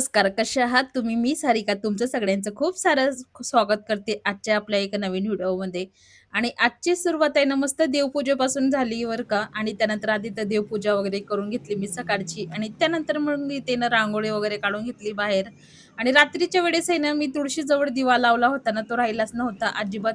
नमस्कार, कसे आहात तुम्ही? मी सारिका तुमचं सगळ्यांचं खूप सारं स्वागत करते आजच्या आपल्या एका नवीन व्हिडिओमध्ये. आणि आजची सुरुवात आहे ना मस्त देवपूजेपासून झाली बरं का. आणि त्यानंतर आधी तर देवपूजा वगैरे करून घेतली मी सकाळची आणि त्यानंतर मग मी ते ना रांगोळी वगैरे काढून घेतली बाहेर. आणि रात्रीच्या वेळेस आहे ना मी तुळशीजवळ दिवा लावला होता ना, तो राहिलाच नव्हता अजिबात.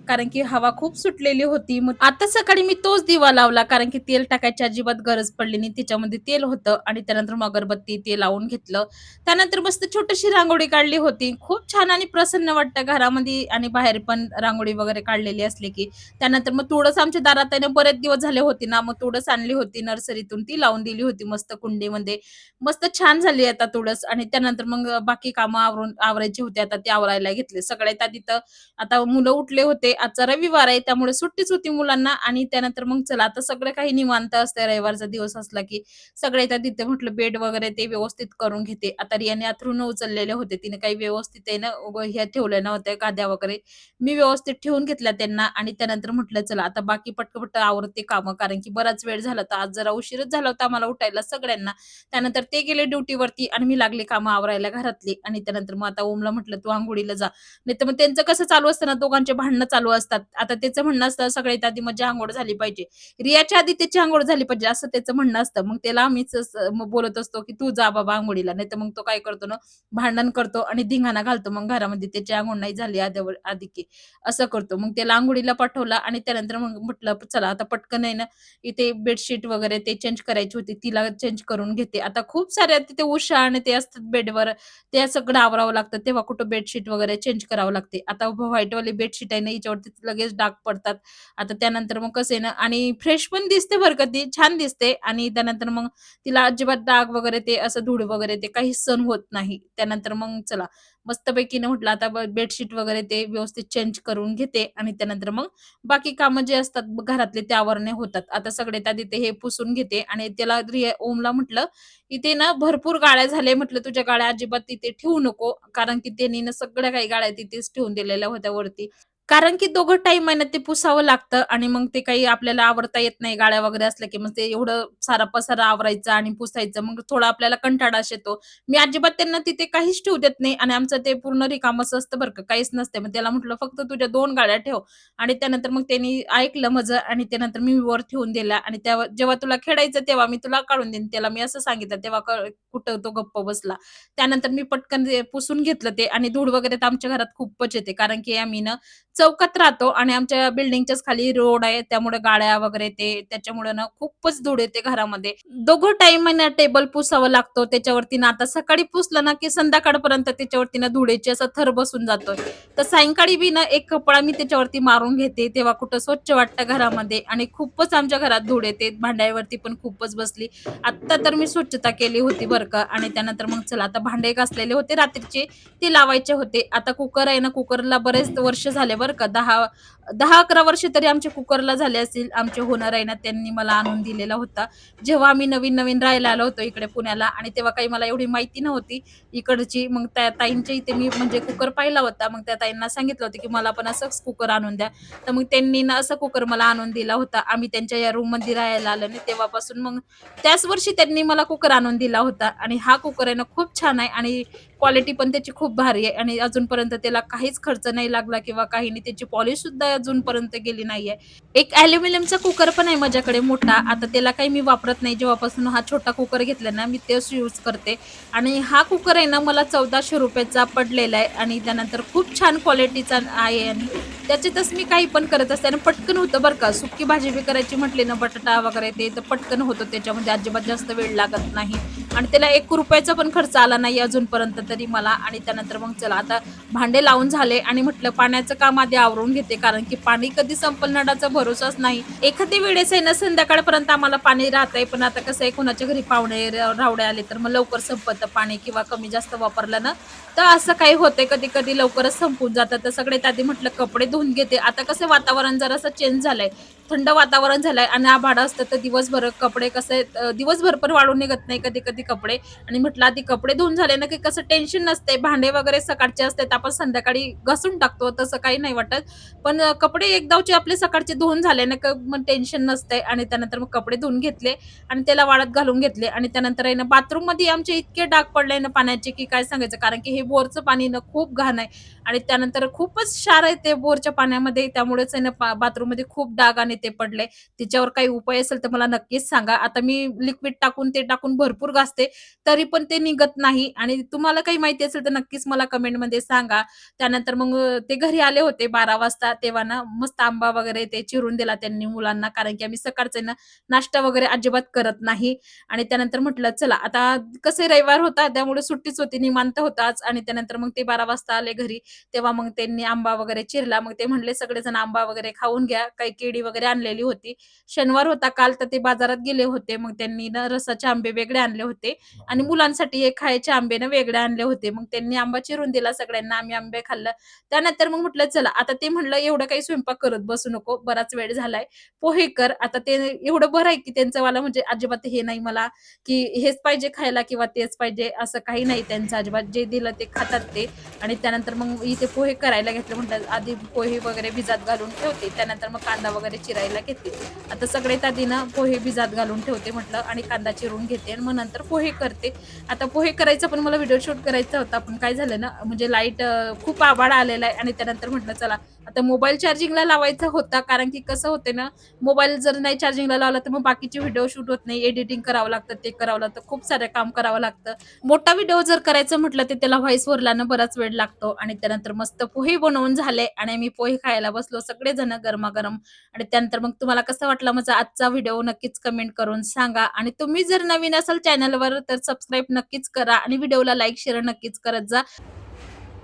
कारण की हवा खूप सुटलेली होती. मग आता सकाळी मी तोच दिवा लावला कारण की तेल टाकायची अजिबात गरज पडली नाही. त्याच्यामध्ये तेल होतं आणि त्यानंतर मग अगरबत्ती ते लावून घेतलं. त्यानंतर मस्त छोटीशी रांगोळी काढली होती. खूप छान आणि प्रसन्न वाटतं घरामध्ये आणि बाहेर पण रांगोळी वगैरे काढलेली असली की. त्यानंतर मग तुळस आमच्या दारात आहे ना बरेच दिवस झाले होते ना, मग तुळस आणली होती नर्सरीतून ती लावून दिली होती मस्त कुंडीमध्ये. मस्त छान झाली आता तुळस आणि त्यानंतर मग बाकी कामं आवरायची होती आता ते आवरायला घेतले. सगळ्यात आधी तर आता मुलं उठले होते. आजचा रविवार आहे त्यामुळे सुट्टीच होती मुलांना आणि त्यानंतर मग चला आता सगळं काही निवांत असतं रविवारचा दिवस असला की. सगळ्यात आधी ते म्हटलं बेड वगैरे ते व्यवस्थित करून घेते. आता रियाने अथरून उचललेले होते. तिने काही व्यवस्थित आहे ना ह्या ठेवल्या नव्हत्या गाद्या वगैरे. मी व्यवस्थित ठेवून घेतल्या त्यांना आणि त्यानंतर म्हटलं चला आता बाकी पटकन आवरते कामं कारण की बराच वेळ झाला तर आज जरा उशीरच झाला होता आम्हाला उठायला सगळ्यांना. त्यानंतर ते गेले ड्युटीवरती आणि मी लागले कामं आवरायला घरातली आणि त्यानंतर मग आता ओमला म्हटलं तू अंघोळीला जा. नाहीतर मग त्यांचं कसं चालू असतं ना दोघांचे भांडणं चालू असतात. आता त्याचं म्हणणं असतं सगळ्यात आधी माझी अंघोळ झाली पाहिजे. रियाच्या आधी त्याची अंघोळ झाली पाहिजे असं त्याचं म्हणणं असतं. मग त्याला आम्हीच मग बोलत असतो, की "तू जा बाबा अंघोळीला." नाहीतर मग तो काय करतो ना, भांडण करतो आणि धिंगाणा घालतो मग घरामध्ये त्याची अंघोळ नाही झाली आधी की असं करतो. मग त्याला अंघोळीला पाठवला आणि त्यानंतर मग म्हटलं चला आता पटकन आहे ना, इथे बेडशीट वगैरे ते चेंज करायची होती. तिला चेंज करून घेते. आता खूप साऱ्या तिथे उषा आणि ते असतात बेडवर, ते सगळं आवरावं लागतं. तेव्हा कुठं बेडशीट वगैरे चेंज करावं लागते. आता व्हाईटवाली बेडशीट आहे ना, हिच्यावरती लगेच डाग पडतात. आता त्यानंतर मग कसं आहे ना आणि फ्रेश पण दिसते बरं का ती, छान दिसते आणि त्यानंतर मग तिला अजिबात डाग वगैरे ते असं धूळ वगैरे ते काहीच सहन होत नाही. त्यानंतर मग चला मस्तपैकी ना म्हटलं आता बेडशीट वगैरे ते व्यवस्थित चेंज करून घेते आणि त्यानंतर मग बाकी कामं जे असतात घरातले ते आवरणे होतात. आता सगळ्यात आधी ते हे पुसून घेते आणि त्याला ओमला म्हटलं, "इथे ना भरपूर गाळ्या झाल्या." म्हटलं, "तुझ्या गाळ्या अजिबात तिथे ठेवू नको." कारण की त्यांनी ना सगळ्या काही गाळ्या तिथेच ठेवून दिलेल्या होत्या वरती. कारण की दोघं टाईम आहे ना ते पुसावं लागतं आणि मग ते काही आपल्याला आवरता येत नाही गाड्या वगैरे असल्या की मग ते एवढं सारा पसारा आवरायचा आणि पुसायचं मग थोडा आपल्याला कंटाळाच येतो. मी अजिबात त्यांना तिथे काहीच ठेवू देत नाही आणि आमचं ते पूर्ण रिकामंच असतं बरं का, काहीच नसते. मग त्याला म्हटलं, "फक्त तुझ्या 2 गाड्या ठेव." आणि त्यानंतर मग त्यांनी ऐकलं माझं आणि त्यानंतर मी वर ठेवून दिल्या आणि तेव्हा जेव्हा तुला खेळायचं तेव्हा मी तुला काढून देईन. त्याला मी असं सांगितलं तेव्हा कुठं तो गप्प बसला. त्यानंतर मी पटकन ते पुसून घेतलं ते आणि धूळ वगैरे तर आमच्या घरात खूपच येते कारण की आम्ही ना चौकात राहतो आणि आमच्या बिल्डिंगच्याच खाली रोड आहे. त्यामुळे गाड्या वगैरे ते त्याच्यामुळे ना खूपच धूळ येते घरामध्ये. दोघं टाईम आहे ना टेबल पुसावा लागतो. त्याच्यावरती ना आता सकाळी पुसलं ना, की संध्याकाळपर्यंत त्याच्यावरती ना धुळेची असा थर बसून जातोय. तर सायंकाळी बी ना एक कपडा मी त्याच्यावरती मारून घेते. तेव्हा कुठं स्वच्छ वाटतं घरामध्ये आणि खूपच आमच्या घरात धूळ येते. भांड्यावरती पण खूपच बसली. आत्ता तर मी स्वच्छता केली होती बरं का आणि त्यानंतर मग चला आता भांडे घासलेले होते रात्रीचे, ते लावायचे होते. आता कुकर आहे ना, कुकरला बरेच वर्ष झाले बरं का 10-11 वर्ष तरी आमच्या कुकरला झाले असतील. आमचे ओनर आहे ना, त्यांनी मला आणून दिलेला होता. जेव्हा आम्ही नवीन-नवीन राहायला आलो होतो इकडे पुण्याला आणि तेव्हा काही मला एवढी माहिती नव्हती इकडची. मग त्या ताईंच्या इथे मी म्हणजे कुकर पाहिला होता. मग त्या ताईंना सांगितलं होतं, की मला पण असंच कुकर आणून द्या. तर मग त्यांनी ना असा कुकर मला आणून दिला होता. आम्ही त्यांच्या या रूममध्ये राहायला आलो आणि तेव्हापासून मग त्याच वर्षी त्यांनी मला कुकर आणून दिला होता आणि हा कुकर आहे ना खूप छान आहे आणि क्वालिटी पण त्याची खूप भारी आहे आणि अजूनपर्यंत त्याला काहीच खर्च नाही लागला किंवा काही नाही. त्याची पॉलिश सुद्धा अजूनपर्यंत गेली नाहीये. एक ॲल्युमिनियमचा कुकर पण आहे माझ्याकडे मोठा. आता त्याला काही मी वापरत नाही. जेव्हापासून हा छोटा कुकर घेतला ना, मी तेच यूज करते आणि हा कुकर आहे ना मला ₹1400 चा पडलेला आहे आणि त्यानंतर खूप छान क्वालिटीचा आहे आणि त्याच्यातच मी काही पण करत असते आणि पटकन होतं बरं का. सुकी भाजी बी करायची म्हटली ना, बटाटा वगैरे ते तर पटकन होतं त्याच्यामध्ये अजिबात जास्त वेळ लागत नाही आणि त्याला ₹1 चा पण खर्च आला नाही अजूनपर्यंत तरी मला आणि त्यानंतर मग चला आता भांडे लावून झाले आणि म्हटलं पाण्याचं काम आधी आवरून घेते कारण की पाणी कधी संपल नळाचा भरोसाच नाही. एखाद्या वेळेस आहे ना संध्याकाळपर्यंत आम्हाला पाणी राहतंय, पण आता कसं आहे कोणाच्या घरी पाहुणे रावडे आले तर मग लवकर संपतं पाणी किंवा कमी जास्त वापरलं ना, तर असं काही होतंय कधी-कधी लवकरच संपून जातं. तर सगळ्यात आधी म्हटलं कपडे धुवून घेते. आता कसं वातावरण जरासं चेंज झालंय. थंड वातावरण झालंय आणि आभाळ असतं तर दिवसभर कपडे कसे दिवसभर पण वाळून निघत नाही कधी कधी कपडे. आणि म्हटलं आधी कपडे धुवून झाले ना की कसं टेन्शन नसते. भांडे वगैरे सकाळचे असतात आपण संध्याकाळी घासून टाकतो तसं काही नाही वाटत. पण कपडे एकदाचे आपले सकाळचे धुवून झाले ना, मग टेन्शन नसतंय. आणि त्यानंतर मग कपडे धुवून घेतले आणि त्याला वाळत घालून घेतले. आणि त्यानंतर आहे ना बाथरूममध्ये आमचे इतके डाग पडले ना पाण्याचे, की काय सांगायचं. कारण की हे बोरचं पाणी ना खूप घाण आहे आणि त्यानंतर खूपच क्षार आहे ते बोरच्या पाण्यामध्ये. त्यामुळेच आहे ना बाथरूममध्ये खूप डाग आणि ते पडले. त्याच्यावर काही उपाय असेल तर मला नक्कीच सांगा. आता मी लिक्विड टाकून ते टाकून भरपूर घासते, तरी पण ते निघत नाही. आणि तुम्हाला काही माहिती असेल तर नक्कीच मला कमेंटमध्ये सांगा. त्यानंतर मग ते घरी आले होते 12 वाजता. तेव्हा ना मस्त आंबा वगैरे ते चिरून दिला त्यांनी मुलांना. कारण की आम्ही सकाळचे ना नाश्ता वगैरे अजिबात करत नाही. आणि त्यानंतर म्हटलं चला आता कसं रविवार होता त्यामुळे सुट्टीच होती, निवांत होता आज. आणि त्यानंतर मग ते 12 वाजता आले घरी. तेव्हा मग त्यांनी आंबा वगैरे चिरला. मग ते म्हणले सगळेजण आंबा वगैरे खाऊन घ्या. काही केळी वगैरे आणलेली होती. शनिवार होता काल तर ते बाजारात गेले होते. मग त्यांनी ना रसाचे आंबे वेगळे आणले होते आणि मुलांसाठी हे खायचे आंबे ना वेगळे आणले होते. मग त्यांनी आंबा चिरून दिला सगळ्यांना. आम्ही आंबे खाल्लं. त्यानंतर मग म्हटलं चला आता ते म्हणलं एवढं काही स्वयंपाक करत बसू नको. बराच वेळ झालाय. पोहे कर. आता ते एवढं बरं आहे की त्यांचं वाला म्हणजे अजिबात हे नाही मला, की हेच पाहिजे खायला किंवा तेच पाहिजे असं काही नाही त्यांचं अजिबात. जे दिलं ते खातात ते. आणि त्यानंतर मग इथे पोहे करायला घेतले. म्हटलं आधी पोहे वगैरे भिजत घालून ठेवते. त्यानंतर मग कांदा वगैरे चिरायला घेते. आता सगळ्यात आधी ना पोहे भिजत घालून ठेवते म्हटलं आणि कांदा चिरून घेते आणि मग नंतर पोहे करते. आता पोहे करायचा पण मला व्हिडिओ शूट करायचा होता. पण काय झालं ना म्हणजे लाईट खूप आभाळ आलेला आहे. आणि त्यानंतर म्हटलं चला आता मोबाईल चार्जिंगला लावायचा होता. कारण की कसं होते ना, मोबाईल जर नाही चार्जिंगला लावला तर मग बाकीचे व्हिडिओ शूट होत नाही. एडिटिंग करावं लागतं, ते करावं लागतं. खूप सारं काम करावं लागतं. मोठा व्हिडिओ जर करायचं म्हटलं तर त्याला व्हॉईस ओव्हरला ना बराच वेळ लागतो. आणि त्यानंतर मस्त पोहे बनवून झाले आणि आम्ही पोहे खायला बसलो सगळेजण गरमागरम. आणि त्यानंतर मग तुम्हाला कसा वाटला माझा आजचा व्हिडिओ नक्कीच कमेंट करून सांगा. आणि तुम्ही जर नवीन असाल चॅनलवर तर सबस्क्राईब नक्कीच करा आणि व्हिडिओला लाईक शेअर नक्कीच करत जा.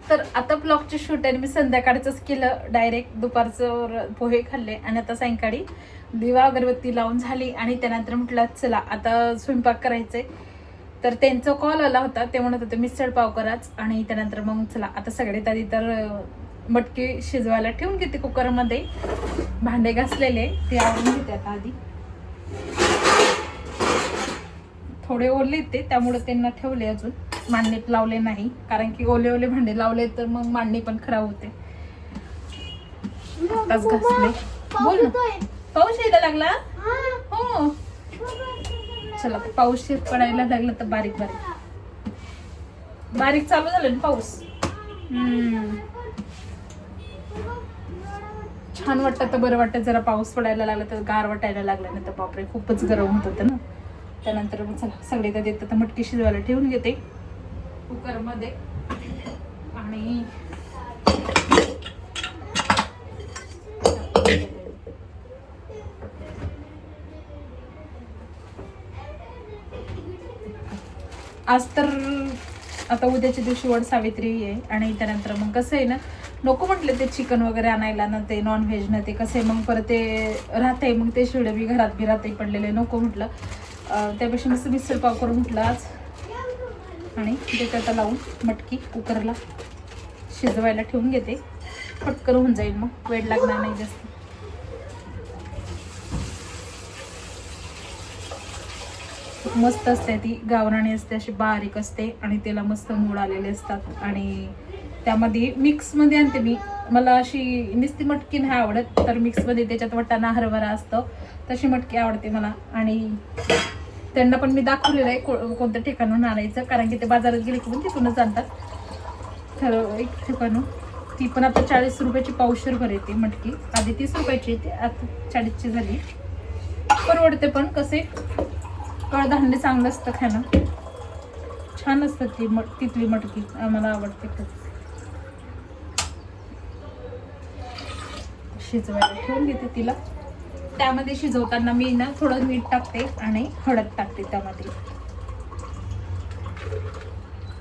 तर आता ब्लॉगचे शूट आहे मी संध्याकाळचंच केलं. डायरेक्ट दुपारचं पोहे खाल्ले आणि आता सायंकाळी दिवा अगरबत्ती लावून झाली. आणि त्यानंतर म्हटलं चला आता स्वयंपाक करायचंय. तर त्यांचा कॉल आला होता. ते म्हणत होते मिसळ पाव कराच. आणि त्यानंतर मग चला आता सगळ्यात आधी तर मटकी शिजवायला ठेवून घेते कुकरमध्ये. भांडे घासलेले ते आवरून घेते आता आधी. थोडे ओले ते त्यामुळे त्यांना ठेवले, अजून मांडणीत लावले नाही. कारण की ओले ओले भांडे लावले तर मग मांडणी पण खराब होते. आताच घासले. बोल ना. पाऊस यायला लागला. हो चला पाऊस पडायला लागला तर बारीक बारीक बारीक चालू झालं ना पाऊस. छान वाटतं तर बरं वाटतं. जरा पाऊस पडायला लागला तर गार वाटायला लागला नाही तर बापरे खूपच गरम होत होतं ना. त्यानंतर मग चला सगळे तर देतात तर मटकी शिजवायला ठेवून घेते कुकरमध्ये. आणि आज तर आता उद्याच्या दिवशी वड सावित्री आहे. आणि त्यानंतर मग कसं आहे ना, नको म्हटलं ते चिकन वगैरे आणायला ना, ते नॉनव्हेज ना, ते कसं आहे मग परत ते राहते. मग ते शिवडे मी घरात बिरातही पडलेले नको म्हटलं. त्यापेक्षा मस्त मिसळ पाव करून म्हटलं आज. आणि त्याच्यात लावून मटकी कुकरला शिजवायला ठेवून घेते. पटकन होऊन जाईल, मग वेळ लागणार नाही जास्त. मस्त असते ती गावराणी असते, अशी बारीक असते आणि त्याला मस्त मूळ आलेले असतात. आणि त्यामध्ये मिक्समध्ये आणते मी. मला अशी नुसती मटकी नाही आवडत, तर मिक्समध्ये त्याच्यात वाटाणा हरभरा असतं तशी मटकी आवडते मला. आणि त्यांना पण मी दाखवलेलं आहे कोणत्या ठिकाणून आणायचं, कारण की ते बाजारात गेले की पण तिथूनच आणतात ठरवलं एक ठिकाणून. ती पण आता 40 रुपयाची पावशेर भर येते मटकी. आधी 30 रुपयाची येते, आता 40ची झाली. परवडते पण. कसे कडधान्य चांगलं असतं खाणं, छान असतं ती तिथली मटकी. आम्हाला आवडते खूप. शिजवायला ठेवून घेते तिला. त्यामध्ये शिजवताना मी ना थोडं मीठ टाकते आणि हळद टाकते. त्यामध्ये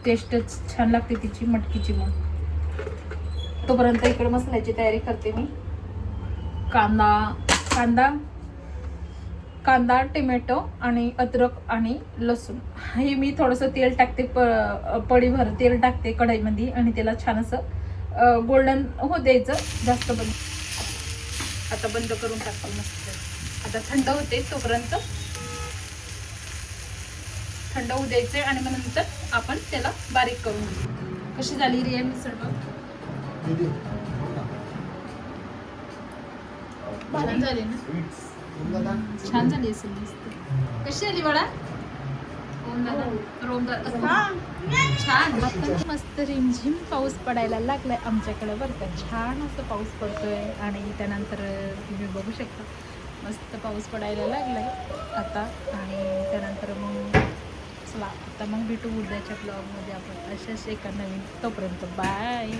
टेस्टच छान लागते तिची मटकीची. मग तोपर्यंत इकडे मसाल्याची तयारी करते मी. कांदा कांदा कांदा टोमॅटो आणि अद्रक आणि लसूण हे मी थोडंसं तेल टाकते. पडीभर तेल टाकते कढईमध्ये आणि त्याला छान असं गोल्डन हो द्यायचं. जास्त पण आता बंद करून टाकते मस्त. आता थंड होते तोपर्यंत थंड होऊ द्यायचे आणि मग नंतर आपण त्याला बारीक करून घेऊ. कशी झाली रिया मिसळ बघ. छान झाली ना. छान झाली असेल मस्त. कशी झाली बाळा. छान मस्त रिमझिम पाऊस पडायला लागलाय आमच्याकडे बरं का. छान असं पाऊस पडतोय आणि त्यानंतर तुम्ही बघू शकता मस्त पाऊस पडायला लागलाय आता. आणि त्यानंतर मग चला आता मग भेटू उद्याच्या ब्लॉगमध्ये आपण अशाच एका नवीन. तोपर्यंत बाय.